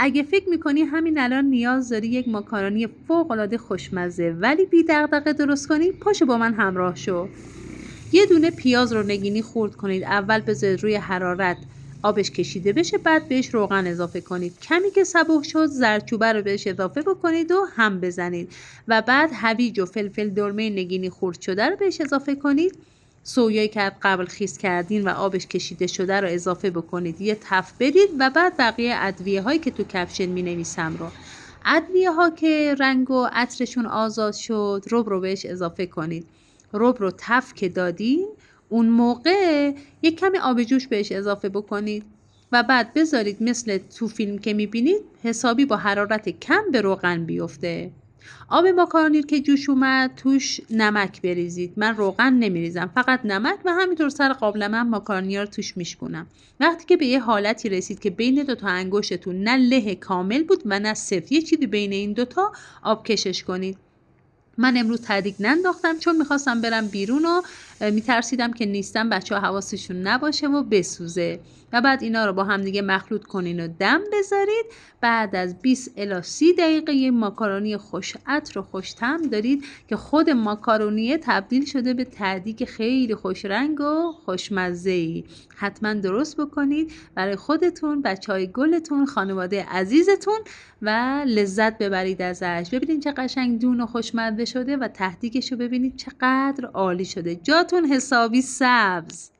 اگه فکر میکنی همین الان نیاز داری یک ماکارونی فوق‌العاده خوشمزه ولی بی دغدغه درست کنی، پاشو با من همراه شو. یه دونه پیاز رو نگینی خرد کنید. اول بذارید روی حرارت آبش کشیده بشه، بعد بهش روغن اضافه کنید. کمی که صبوح شد زردچوبه رو بهش اضافه بکنید و هم بزنید و بعد هویج و فلفل دلمه نگینی خرد شده رو بهش اضافه کنید. سویایی که قبل خیس کردین و آبش کشیده شده رو اضافه بکنید، یه تف بدید و بعد بقیه ادویه هایی که تو کپشن می نویسم رو، ادویه ها که رنگ و عطرشون آزاد شد رو بهش اضافه کنید. رو تف که دادین، اون موقع یک کمی آب جوش بهش اضافه بکنید و بعد بذارید مثل تو فیلم که میبینید حسابی با حرارت کم به روغن بیفته. آب ماکارونی که جوش اومد توش نمک بریزید. من روغن نمیریزم، فقط نمک، و همینطور سر قابلمه ماکارونی رو توش میشکنم. وقتی که به یه حالتی رسید که بین دوتا انگشتتون نه له کامل بود و نه سفت، یه چیزی بین این دوتا، آب کشش کنید. من امروز تدیگ ننداختم چون میخواستم برم بیرون و میترسیدم که نیستم بچه ها حواسشون نباشه و بسوزه. و بعد اینا رو با هم دیگه مخلوط کنین و دم بذارید. بعد از 20 الی 30 دقیقه یه ماکارونی خوش عطر و خوش طعم دارید که خود ماکارونیه تبدیل شده به تدیگ خیلی خوش رنگ و خوشمزه‌ای. حتما درست بکنید برای خودتون، بچهای گلتون، خانواده عزیزتون و لذت ببرید ازش. ببینید چه قشنگ دون و خوشمزه شده و تهدیگش رو ببینید چقدر عالی شده. جاتون حسابی سبز.